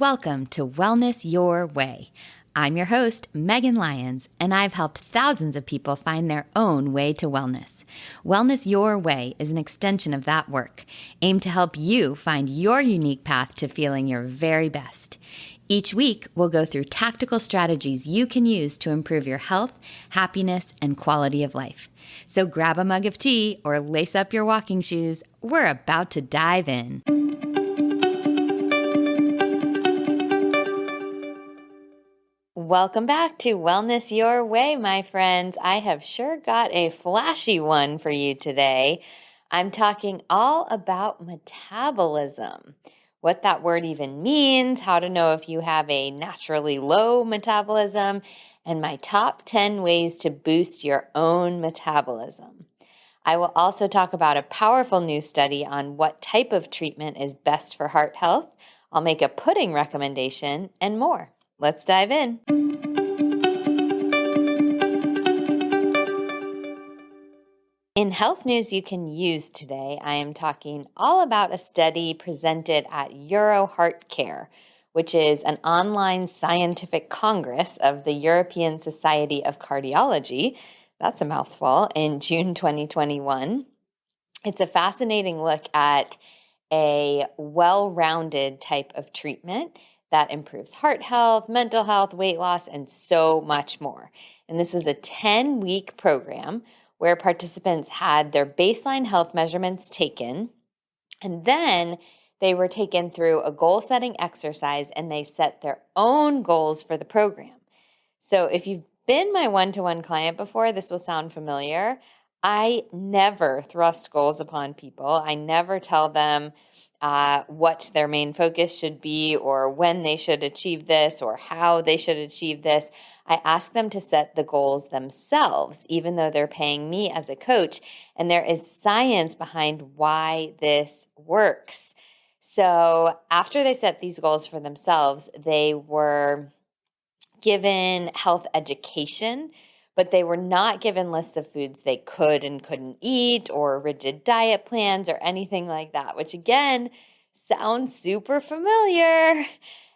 Welcome to Wellness Your Way. I'm your host, Megan Lyons, and I've helped thousands of people find their own way to wellness. Wellness Your Way is an extension of that work, aimed to help you find your unique path to feeling your very best. Each week, we'll go through tactical strategies you can use to improve your health, happiness, and quality of life. So grab a mug of tea or lace up your walking shoes. We're about to dive in. Welcome back to Wellness Your Way, my friends. I have sure got a flashy one for you today. I'm talking all about metabolism, what that word even means, how to know if you have a naturally low metabolism, and my top 10 ways to boost your own metabolism. I will also talk about a powerful new study on what type of treatment is best for heart health. I'll make a pudding recommendation and more. Let's dive in. In health news you can use today, I am talking all about a study presented at EuroHeartCare, which is an online scientific congress of the European Society of Cardiology. That's a mouthful, in June 2021. It's a fascinating look at a well-rounded type of treatment that improves heart health, mental health, weight loss, and so much more. And this was a 10-week program where participants had their baseline health measurements taken, and then they were taken through a goal-setting exercise, and they set their own goals for the program. So if you've been my one-to-one client before, this will sound familiar. I never thrust goals upon people. I never tell them what their main focus should be or when they should achieve this or how they should achieve this. I ask them to set the goals themselves, even though they're paying me as a coach. And there is science behind why this works. So after they set these goals for themselves, they were given health education, but they were not given lists of foods they could and couldn't eat or rigid diet plans or anything like that, which again sounds super familiar.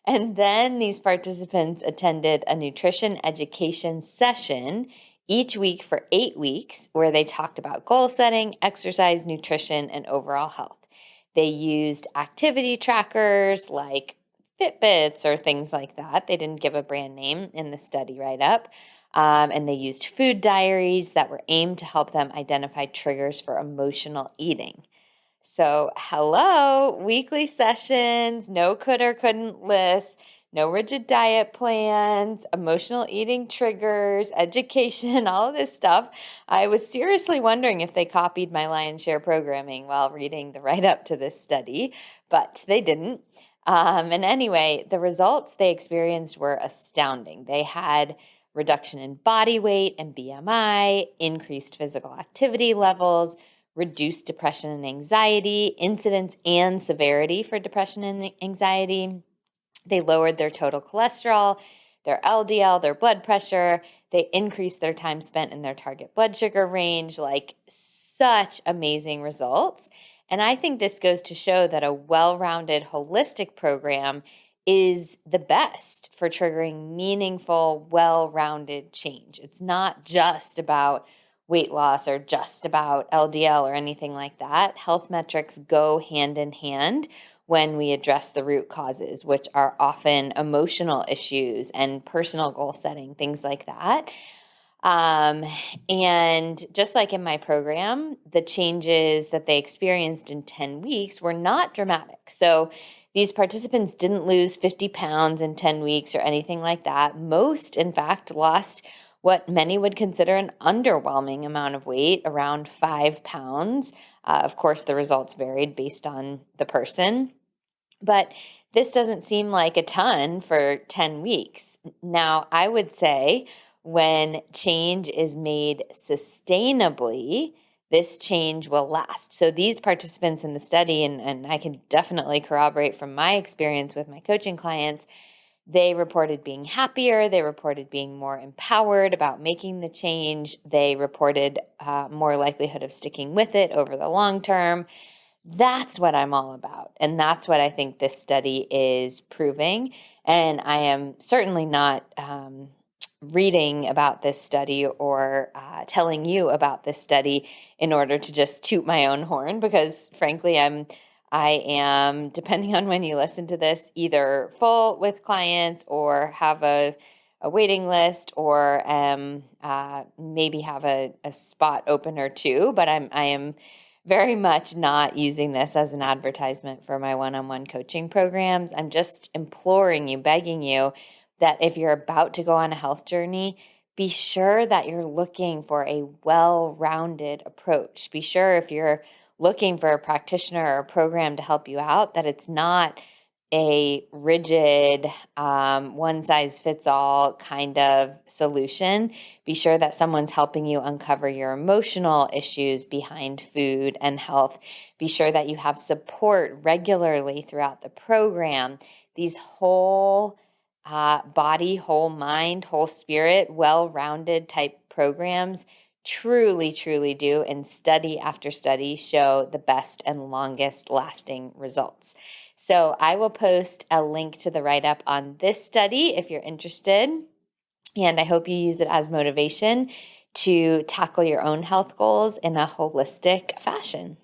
And then these participants attended a nutrition education session each week for 8 weeks where they talked about goal setting, exercise, nutrition, and overall health. They used activity trackers like Fitbits or things like that. They didn't give a brand name in the study write-up. And they used food diaries that were aimed to help them identify triggers for emotional eating. So, hello, weekly sessions, no could or couldn't lists, no rigid diet plans, emotional eating triggers, education, all of this stuff. I was seriously wondering if they copied my Lion's Share programming while reading the write-up to this study, but they didn't. And anyway, the results they experienced were astounding. They had reduction in body weight and BMI, increased physical activity levels, reduced depression and anxiety, incidence and severity for depression and anxiety. They lowered their total cholesterol, their LDL, their blood pressure. They increased their time spent in their target blood sugar range, like such amazing results. And I think this goes to show that a well-rounded holistic program is the best for triggering meaningful, well-rounded change. It's not just about weight loss or just about LDL or anything like that. Health metrics go hand in hand when we address the root causes, which are often emotional issues and personal goal setting, things like that. And just like in my program, the changes that they experienced in 10 weeks were not dramatic. So these participants didn't lose 50 pounds in 10 weeks or anything like that. Most, in fact, lost what many would consider an underwhelming amount of weight, around 5 pounds. Of course, the results varied based on the person. But this doesn't seem like a ton for 10 weeks. Now, I would say when change is made sustainably, this change will last. So these participants in the study, and I can definitely corroborate from my experience with my coaching clients, they reported being happier. They reported being more empowered about making the change. They reported more likelihood of sticking with it over the long term. That's what I'm all about. And that's what I think this study is proving. And I am certainly not reading about this study or telling you about this study in order to just toot my own horn, because frankly, I am, depending on when you listen to this, either full with clients or have a waiting list, or maybe have a spot open or two. But I am very much not using this as an advertisement for my one-on-one coaching programs. I'm just imploring you, begging you, that if you're about to go on a health journey, be sure that you're looking for a well-rounded approach. Be sure if you're looking for a practitioner or a program to help you out, that it's not a rigid one-size-fits-all kind of solution. Be sure that someone's helping you uncover your emotional issues behind food and health. Be sure that you have support regularly throughout the program. These whole body, whole mind, whole spirit, well-rounded type programs truly, truly do, and study after study show the best and longest lasting results. So I will post a link to the write-up on this study if you're interested, and I hope you use it as motivation to tackle your own health goals in a holistic fashion.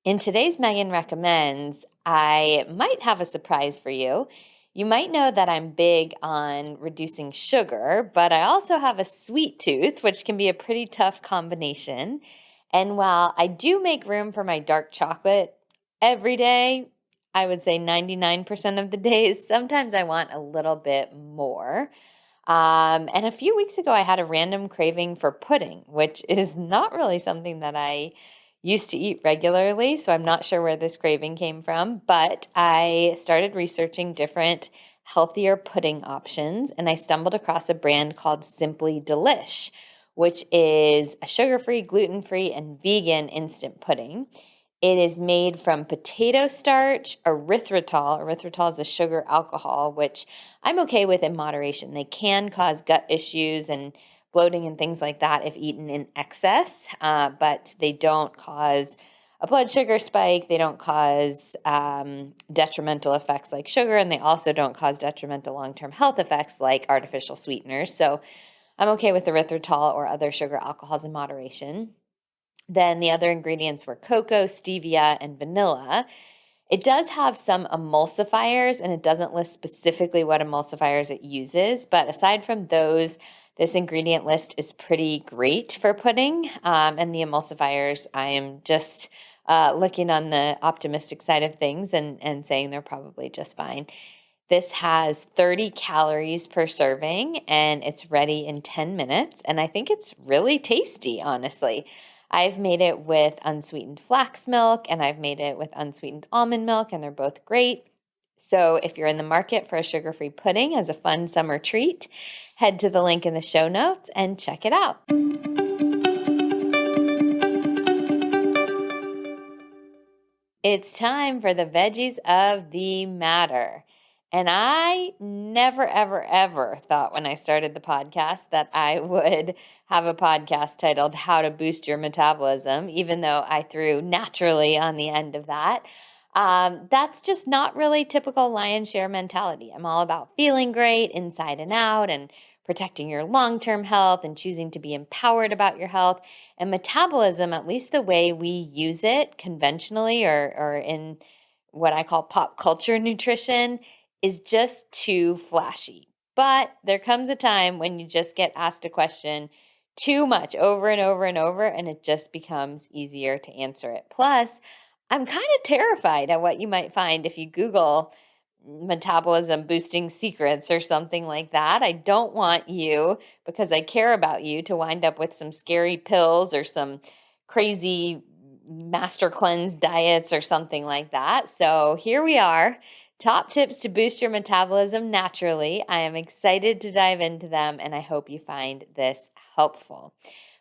In today's Megan Recommends, I might have a surprise for you. You might know that I'm big on reducing sugar, but I also have a sweet tooth, which can be a pretty tough combination. And while I do make room for my dark chocolate every day, I would say 99% of the days, sometimes I want a little bit more. And a few weeks ago, I had a random craving for pudding, which is not really something that I used to eat regularly. So I'm not sure where this craving came from, but I started researching different healthier pudding options, and I stumbled across a brand called Simply Delish, which is a sugar-free, gluten-free, and vegan instant pudding. It is made from potato starch, erythritol. Erythritol is a sugar alcohol, which I'm okay with in moderation. They can cause gut issues and bloating and things like that if eaten in excess, but they don't cause a blood sugar spike. They don't cause detrimental effects like sugar, and they also don't cause detrimental long-term health effects like artificial sweeteners. So I'm okay with erythritol or other sugar alcohols in moderation. Then the other ingredients were cocoa, stevia, and vanilla. It does have some emulsifiers, and it doesn't list specifically what emulsifiers it uses. But aside from those, this ingredient list is pretty great for pudding. And the emulsifiers, I am just looking on the optimistic side of things and saying they're probably just fine. This has 30 calories per serving, and it's ready in 10 minutes. And I think it's really tasty, honestly. I've made it with unsweetened flax milk, and I've made it with unsweetened almond milk, and they're both great. So if you're in the market for a sugar-free pudding as a fun summer treat, head to the link in the show notes and check it out. It's time for the veggies of the matter. And I never, ever, ever thought when I started the podcast that I would have a podcast titled How to Boost Your Metabolism, even though I threw naturally on the end of that. That's just not really typical lion's share mentality. I'm all about feeling great inside and out and protecting your long-term health and choosing to be empowered about your health. And metabolism, at least the way we use it conventionally or in what I call pop culture nutrition, is just too flashy. But there comes a time when you just get asked a question too much over and over and over, and it just becomes easier to answer it. Plus, I'm kind of terrified at what you might find if you Google metabolism boosting secrets or something like that. I don't want you, because I care about you, to wind up with some scary pills or some crazy master cleanse diets or something like that. So here we are. Top tips to boost your metabolism naturally. I am excited to dive into them, and I hope you find this helpful.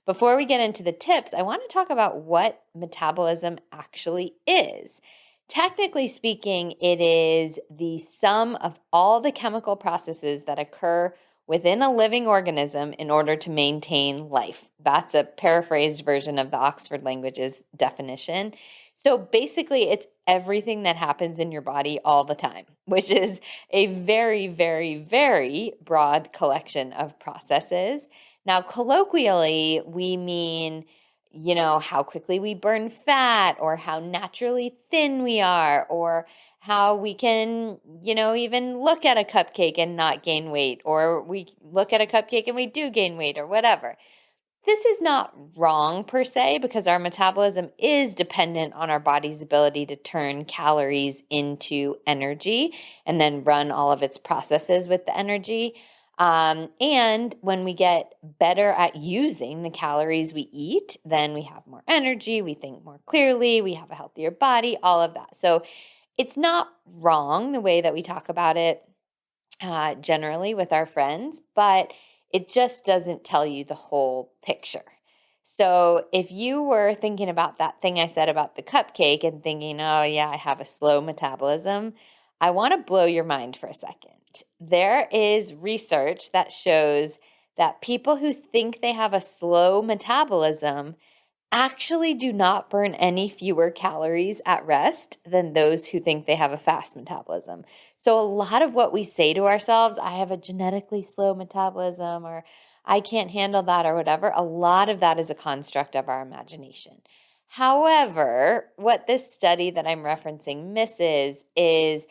Before we get into the tips, I want to talk about what metabolism actually is. Technically speaking, it is the sum of all the chemical processes that occur within a living organism in order to maintain life. That's a paraphrased version of the Oxford Languages definition. So basically, it's everything that happens in your body all the time, which is a very, very, very broad collection of processes. Now, colloquially, we mean, how quickly we burn fat, or how naturally thin we are, or how we can, even look at a cupcake and not gain weight, or we look at a cupcake and we do gain weight, or whatever. This is not wrong per se, because our metabolism is dependent on our body's ability to turn calories into energy and then run all of its processes with the energy. And when we get better at using the calories we eat, then we have more energy, we think more clearly, we have a healthier body, all of that. So it's not wrong the way that we talk about it generally with our friends, but it just doesn't tell you the whole picture. So if you were thinking about that thing I said about the cupcake and thinking, oh yeah, I have a slow metabolism, I want to blow your mind for a second. There is research that shows that people who think they have a slow metabolism actually do not burn any fewer calories at rest than those who think they have a fast metabolism. So a lot of what we say to ourselves, I have a genetically slow metabolism, or I can't handle that, or whatever, a lot of that is a construct of our imagination. However, what this study that I'm referencing misses is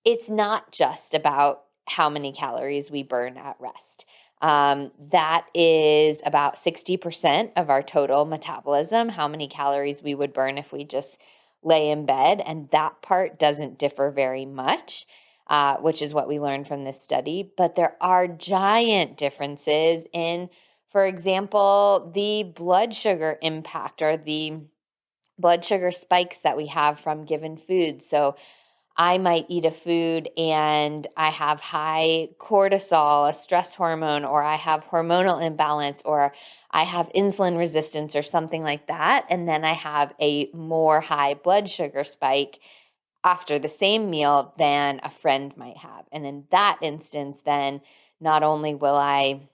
it's not just about how many calories we burn at rest. That is about 60% of our total metabolism, how many calories we would burn if we just lay in bed. And that part doesn't differ very much, which is what we learned from this study. But there are giant differences in, for example, the blood sugar impact, or the blood sugar spikes that we have from given foods. So I might eat a food and I have high cortisol, a stress hormone, or I have hormonal imbalance, or I have insulin resistance or something like that. And then I have a more high blood sugar spike after the same meal than a friend might have. And in that instance, then not only will I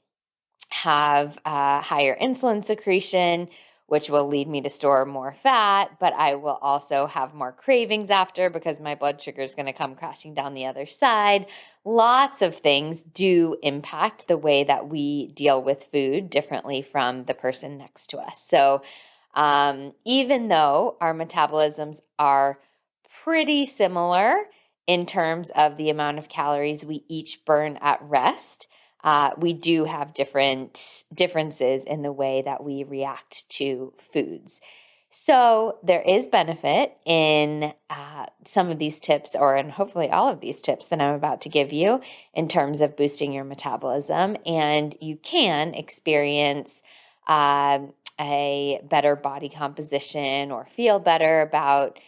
have higher insulin secretion, which will lead me to store more fat, but I will also have more cravings after because my blood sugar is going to come crashing down the other side. Lots of things do impact the way that we deal with food differently from the person next to us. So even though our metabolisms are pretty similar in terms of the amount of calories we each burn at rest, we do have differences in the way that we react to foods. So there is benefit in some of these tips, or in hopefully all of these tips that I'm about to give you in terms of boosting your metabolism. And you can experience a better body composition or feel better about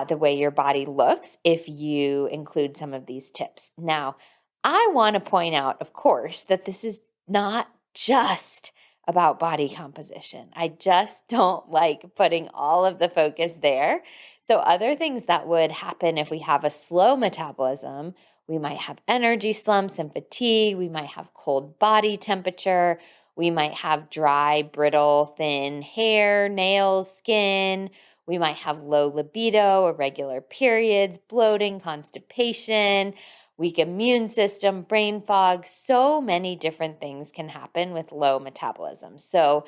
the way your body looks if you include some of these tips. Now, I want to point out, of course, that this is not just about body composition. I just don't like putting all of the focus there. So other things that would happen if we have a slow metabolism, we might have energy slumps and fatigue. We might have cold body temperature. We might have dry, brittle, thin hair, nails, skin. We might have low libido, irregular periods, bloating, constipation, weak immune system, brain fog. So many different things can happen with low metabolism. So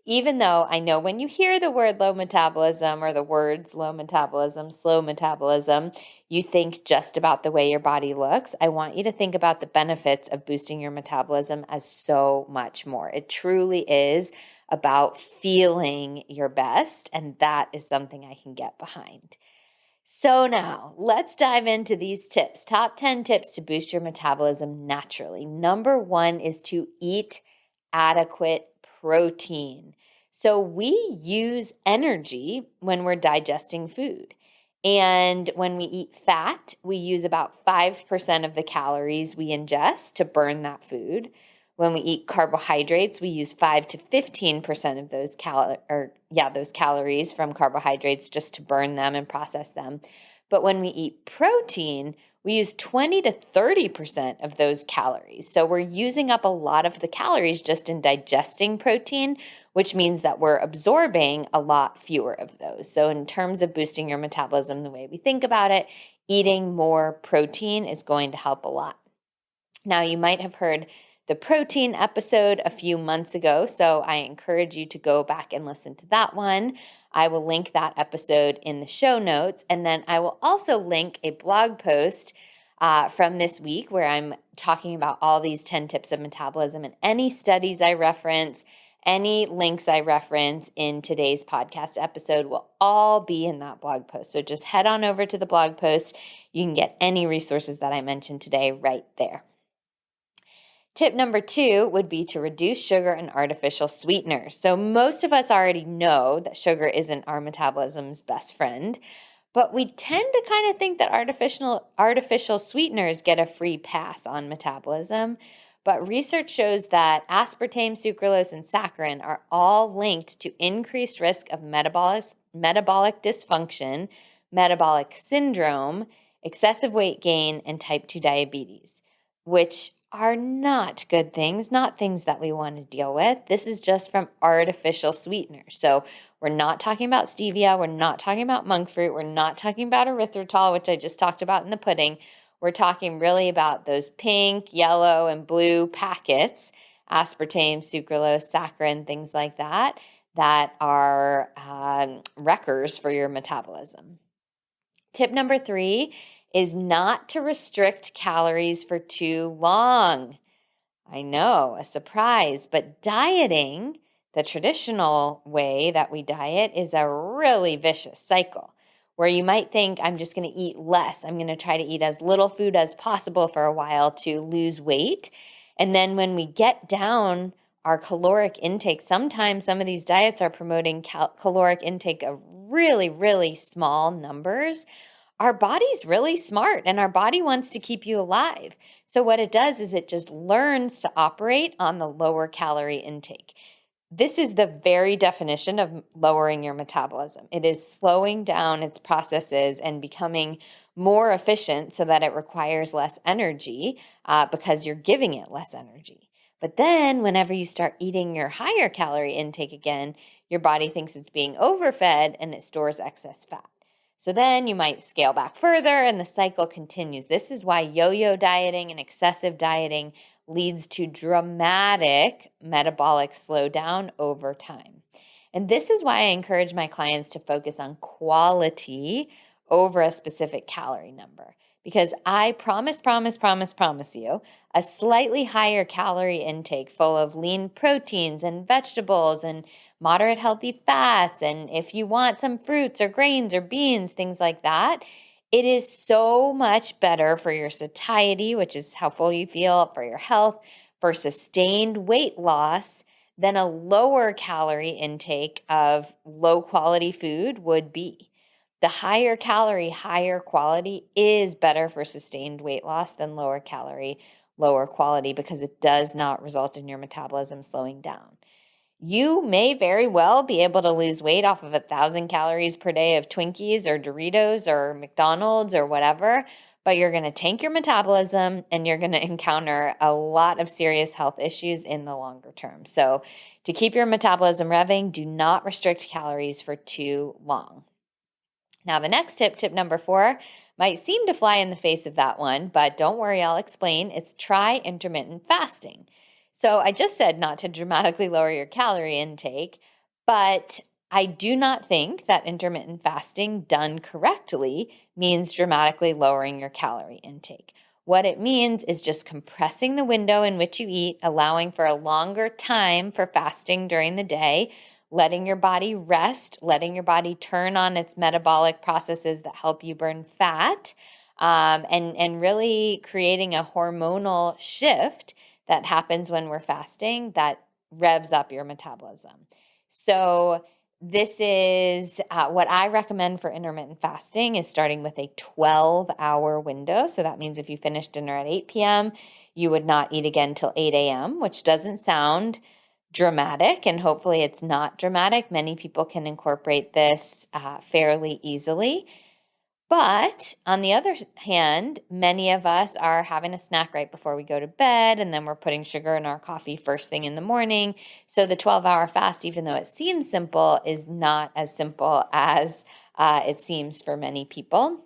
even though I know when you hear the word low metabolism, or the words low metabolism, slow metabolism, you think just about the way your body looks, I want you to think about the benefits of boosting your metabolism as so much more. It truly is about feeling your best, and that is something I can get behind. So now let's dive into these tips. Top 10 tips to boost your metabolism naturally. Number 1 is to eat adequate protein. So we use energy when we're digesting food. And when we eat fat, we use about 5% of the calories we ingest to burn that food. When we eat carbohydrates, we use 5 to 15% of those calories from carbohydrates just to burn them and process them. But when we eat protein, we use 20 to 30% of those calories. So we're using up a lot of the calories just in digesting protein, which means that we're absorbing a lot fewer of those. So in terms of boosting your metabolism, the way we think about it, eating more protein is going to help a lot. Now, you might have heard the protein episode a few months ago, so I encourage you to go back and listen to that one. I will link that episode in the show notes, and then I will also link a blog post from this week where I'm talking about all these 10 tips of metabolism, and any studies I reference, any links I reference in today's podcast episode will all be in that blog post. So just head on over to the blog post. You can get any resources that I mentioned today right there. Tip number 2 would be to reduce sugar and artificial sweeteners. So most of us already know that sugar isn't our metabolism's best friend, but we tend to kind of think that artificial sweeteners get a free pass on metabolism. But research shows that aspartame, sucralose, and saccharin are all linked to increased risk of metabolic dysfunction, metabolic syndrome, excessive weight gain, and type 2 diabetes, which are not good things, not things that we want to deal with. This is just from artificial sweeteners. So we're not talking about stevia. We're not talking about monk fruit. We're not talking about erythritol, which I just talked about in the pudding. We're talking really about those pink, yellow, and blue packets, aspartame, sucralose, saccharin, things like that, that are wreckers for your metabolism. Tip number 3 is not to restrict calories for too long. I know, a surprise, but dieting, the traditional way that we diet, is a really vicious cycle where you might think, I'm just going to eat less. I'm going to try to eat as little food as possible for a while to lose weight. And then when we get down our caloric intake, sometimes some of these diets are promoting caloric intake of really, really small numbers. Our body's really smart and our body wants to keep you alive. So what it does is it just learns to operate on the lower calorie intake. This is the very definition of lowering your metabolism. It is slowing down its processes and becoming more efficient so that it requires less energy because you're giving it less energy. But then whenever you start eating your higher calorie intake again, your body thinks it's being overfed and it stores excess fat. So then you might scale back further and the cycle continues. This is why yo-yo dieting and excessive dieting leads to dramatic metabolic slowdown over time. And this is why I encourage my clients to focus on quality over a specific calorie number. Because I promise you, a slightly higher calorie intake full of lean proteins and vegetables and moderate healthy fats, and if you want some fruits or grains or beans, things like that, it is so much better for your satiety, which is how full you feel, for your health, for sustained weight loss, than a lower calorie intake of low quality food would be. The higher calorie, higher quality is better for sustained weight loss than lower calorie, lower quality, because it does not result in your metabolism slowing down. You may very well be able to lose weight off of 1,000 calories per day of Twinkies or Doritos or McDonald's or whatever, but you're going to tank your metabolism and you're going to encounter a lot of serious health issues in the longer term. So to keep your metabolism revving, do not restrict calories for too long. Now, the next tip, tip number 4, might seem to fly in the face of that one, but don't worry, I'll explain. It's try intermittent fasting. So I just said not to dramatically lower your calorie intake, but I do not think that intermittent fasting done correctly means dramatically lowering your calorie intake. What it means is just compressing the window in which you eat, allowing for a longer time for fasting during the day, letting your body rest, letting your body turn on its metabolic processes that help you burn fat, and really creating a hormonal shift that happens when we're fasting that revs up your metabolism. So this is what I recommend for intermittent fasting is starting with a 12-hour window. So that means if you finish dinner at 8 p.m., you would not eat again till 8 a.m., which doesn't sound dramatic, and hopefully it's not dramatic. Many people can incorporate this fairly easily. But on the other hand, many of us are having a snack right before we go to bed, and then we're putting sugar in our coffee first thing in the morning. So the 12-hour fast, even though it seems simple, is not as simple as it seems for many people.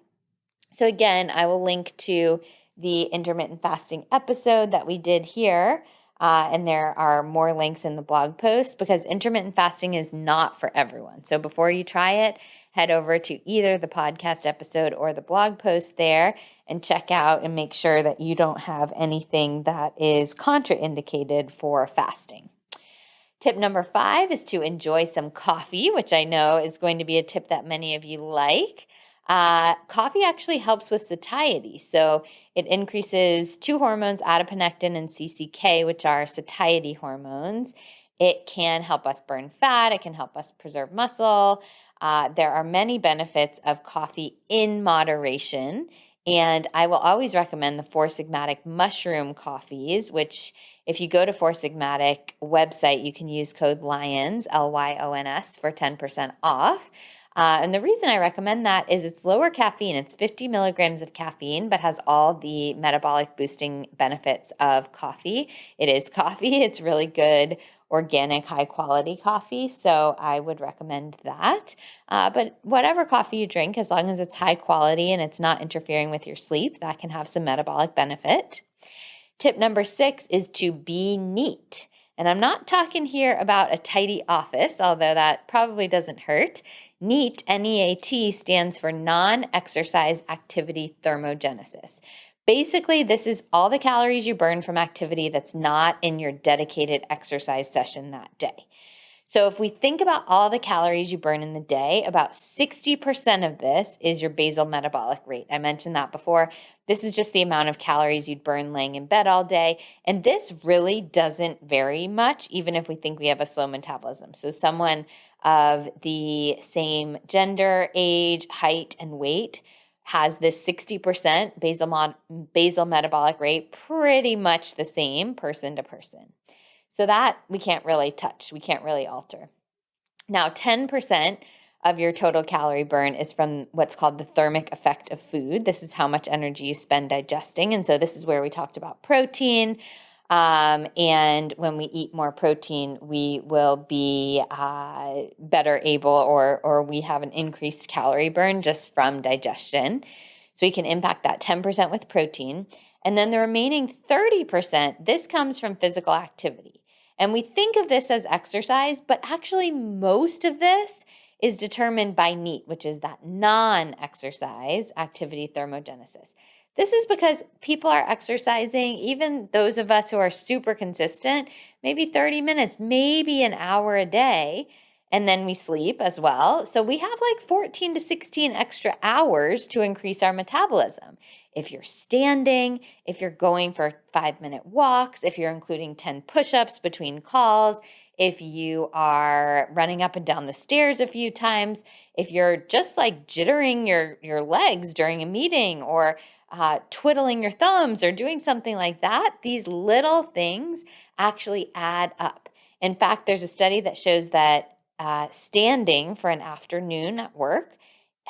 So again, I will link to the intermittent fasting episode that we did here. And there are more links in the blog post because intermittent fasting is not for everyone. So before you try it, head over to either the podcast episode or the blog post there and check out and make sure that you don't have anything that is contraindicated for fasting. Tip number 5 is to enjoy some coffee, which I know is going to be a tip that many of you like. Coffee actually helps with satiety. So it increases two hormones, adiponectin and CCK, which are satiety hormones. It can help us burn fat. It can help us preserve muscle. There are many benefits of coffee in moderation. And I will always recommend the Four Sigmatic mushroom coffees, which if you go to Four Sigmatic website, you can use code LYONS, LYONS, for 10% off. And the reason I recommend that is it's lower caffeine. It's 50 milligrams of caffeine, but has all the metabolic boosting benefits of coffee. It is coffee. It's really good, organic, high-quality coffee, so I would recommend that. But whatever coffee you drink, as long as it's high quality and it's not interfering with your sleep, that can have some metabolic benefit. Tip number 6 is to be neat. And I'm not talking here about a tidy office, although that probably doesn't hurt. NEAT, N-E-A-T, stands for non-exercise activity thermogenesis. Basically, this is all the calories you burn from activity that's not in your dedicated exercise session that day. So if we think about all the calories you burn in the day, about 60% of this is your basal metabolic rate. I mentioned that before. This is just the amount of calories you'd burn laying in bed all day. And this really doesn't vary much, even if we think we have a slow metabolism. So someone of the same gender, age, height, and weight has this 60% basal metabolic rate, pretty much the same person to person. So that we can't really touch, we can't really alter. Now, 10% of your total calorie burn is from what's called the thermic effect of food. This is how much energy you spend digesting. And so this is where we talked about protein. And when we eat more protein, we will be better able or we have an increased calorie burn just from digestion. So we can impact that 10% with protein. And then the remaining 30%, this comes from physical activity. And we think of this as exercise, but actually most of this is determined by NEAT, which is that non-exercise activity thermogenesis. This is because people are exercising, even those of us who are super consistent, maybe 30 minutes, maybe an hour a day, and then we sleep as well. So we have like 14 to 16 extra hours to increase our metabolism. If you're standing, if you're going for 5-minute walks, if you're including 10 push-ups between calls, if you are running up and down the stairs a few times, if you're just like jittering your legs during a meeting or twiddling your thumbs or doing something like that, these little things actually add up. In fact, there's a study that shows that standing for an afternoon at work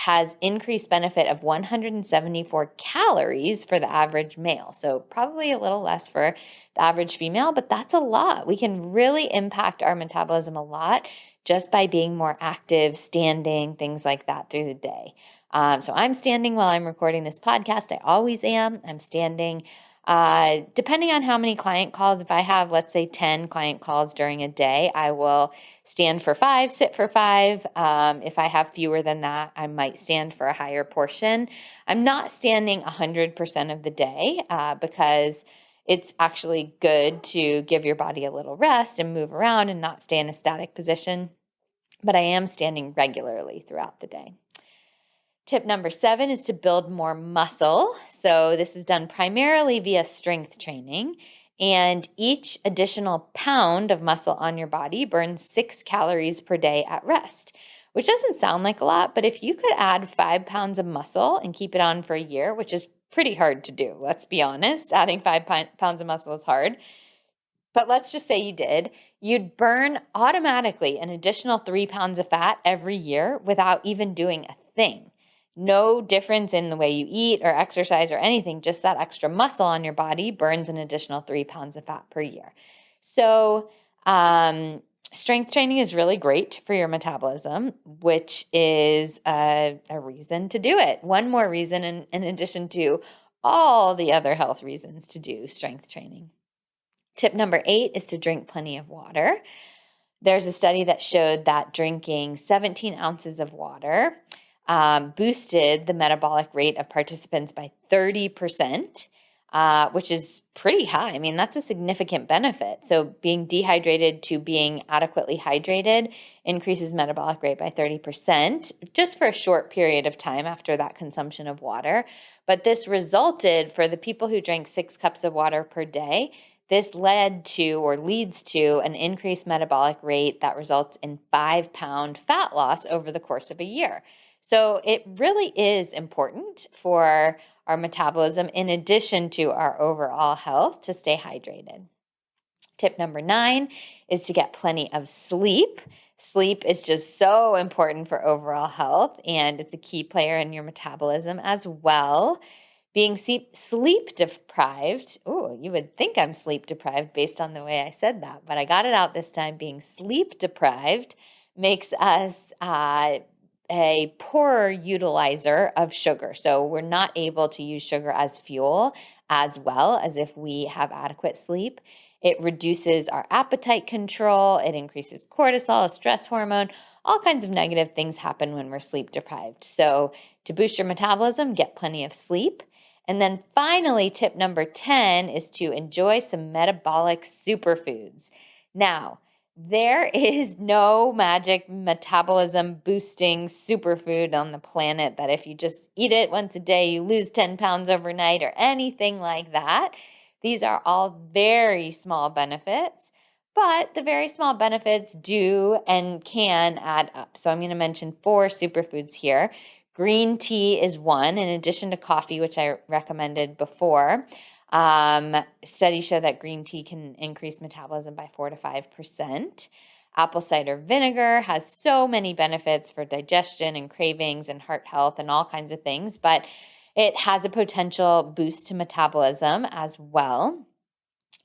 has increased benefit of 174 calories for the average male. So probably a little less for the average female, but that's a lot. We can really impact our metabolism a lot just by being more active, standing, things like that through the day. So I'm standing while I'm recording this podcast. I always am. I'm standing. Depending on how many client calls, if I have, let's say, 10 client calls during a day, I will stand for 5, sit for 5. If I have fewer than that, I might stand for a higher portion. I'm not standing 100% of the day because it's actually good to give your body a little rest and move around and not stay in a static position. But I am standing regularly throughout the day. Tip number 7 is to build more muscle. So this is done primarily via strength training. And each additional pound of muscle on your body burns 6 calories per day at rest, which doesn't sound like a lot, but if you could add 5 pounds of muscle and keep it on for a year, which is pretty hard to do, let's be honest, adding 5 pounds of muscle is hard. But let's just say you did, you'd burn automatically an additional 3 pounds of fat every year without even doing a thing. No difference in the way you eat or exercise or anything, just that extra muscle on your body burns an additional 3 pounds of fat per year. So strength training is really great for your metabolism, which is a reason to do it. One more reason in addition to all the other health reasons to do strength training. Tip number 8 is to drink plenty of water. There's a study that showed that drinking 17 ounces of water boosted the metabolic rate of participants by 30%, which is pretty high. I mean, that's a significant benefit. So being dehydrated to being adequately hydrated increases metabolic rate by 30% just for a short period of time after that consumption of water. But this resulted for the people who drank 6 cups of water per day. This led to or leads to an increased metabolic rate that results in 5-pound fat loss over the course of a year. So it really is important for our metabolism in addition to our overall health to stay hydrated. Tip number 9 is to get plenty of sleep. Sleep is just so important for overall health, and it's a key player in your metabolism as well. Being sleep deprived, you would think I'm sleep deprived based on the way I said that, but I got it out this time. Being sleep deprived makes us a poorer utilizer of sugar. So we're not able to use sugar as fuel as well as if we have adequate sleep. It reduces our appetite control. It increases cortisol, a stress hormone. All kinds of negative things happen when we're sleep deprived. So to boost your metabolism, get plenty of sleep. And then finally, tip number 10 is to enjoy some metabolic superfoods. Now, there is no magic metabolism boosting superfood on the planet that if you just eat it once a day, you lose 10 pounds overnight or anything like that. These are all very small benefits, but the very small benefits do and can add up. So I'm going to mention 4 superfoods here. Green tea is one, in addition to coffee, which I recommended before. Studies show that green tea can increase metabolism by 4 to 5%. Apple cider vinegar has so many benefits for digestion and cravings and heart health and all kinds of things, but it has a potential boost to metabolism as well.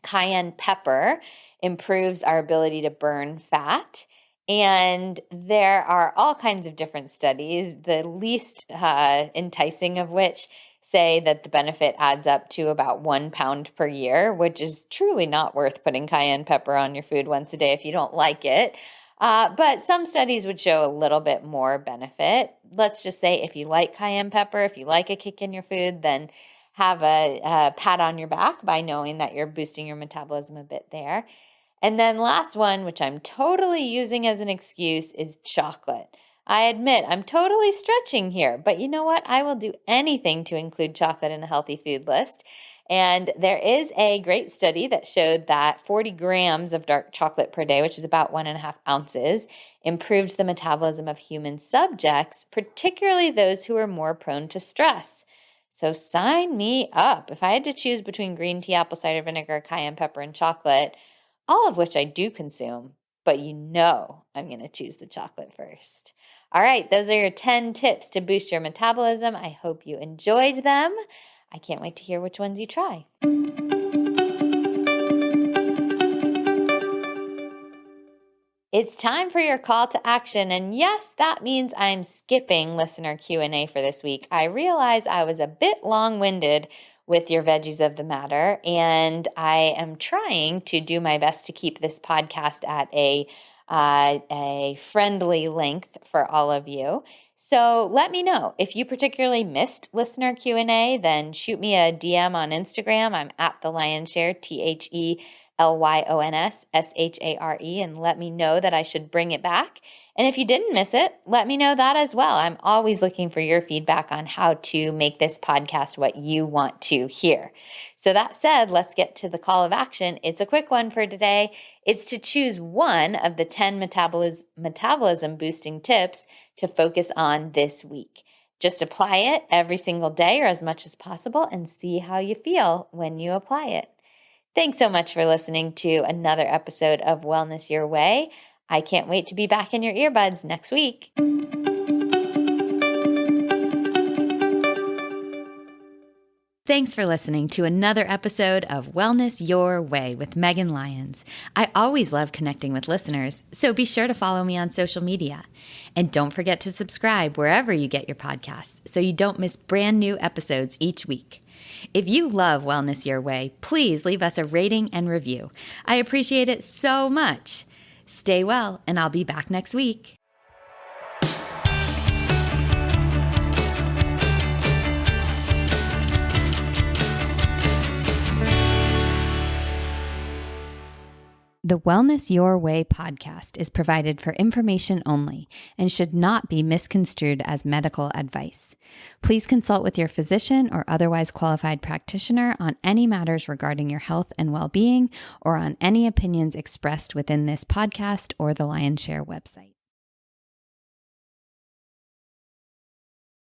Cayenne pepper improves our ability to burn fat. And there are all kinds of different studies, the least enticing of which say that the benefit adds up to about 1 pound per year, which is truly not worth putting cayenne pepper on your food once a day if you don't like it. But some studies would show a little bit more benefit. Let's just say if you like cayenne pepper, if you like a kick in your food, then have a pat on your back by knowing that you're boosting your metabolism a bit there. And then last one, which I'm totally using as an excuse, is chocolate. I admit I'm totally stretching here, but you know what? I will do anything to include chocolate in a healthy food list. And there is a great study that showed that 40 grams of dark chocolate per day, which is about 1.5 ounces, improved the metabolism of human subjects, particularly those who are more prone to stress. So sign me up. If I had to choose between green tea, apple cider vinegar, cayenne pepper, and chocolate, all of which I do consume, but you know I'm going to choose the chocolate first. All right, those are your 10 tips to boost your metabolism. I hope you enjoyed them. I can't wait to hear which ones you try. It's time for your call to action, and yes, that means I'm skipping listener Q&A for this week. I realize I was a bit long-winded with your veggies of the matter, and I am trying to do my best to keep this podcast at a friendly length for all of you. So let me know if you particularly missed listener Q&A, then shoot me a DM on Instagram. I'm at The Lion's Share, TheLyonsShare, and let me know that I should bring it back. And if you didn't miss it, let me know that as well. I'm always looking for your feedback on how to make this podcast what you want to hear. So that said, let's get to the call of action. It's a quick one for today. It's to choose one of the 10 metabolism boosting tips to focus on this week. Just apply it every single day or as much as possible and see how you feel when you apply it. Thanks so much for listening to another episode of Wellness Your Way. I can't wait to be back in your earbuds next week. Thanks for listening to another episode of Wellness Your Way with Megan Lyons. I always love connecting with listeners, so be sure to follow me on social media. And don't forget to subscribe wherever you get your podcasts so you don't miss brand new episodes each week. If you love Wellness Your Way, please leave us a rating and review. I appreciate it so much. Stay well, and I'll be back next week. The Wellness Your Way podcast is provided for information only and should not be misconstrued as medical advice. Please consult with your physician or otherwise qualified practitioner on any matters regarding your health and well-being or on any opinions expressed within this podcast or the Lionshare website.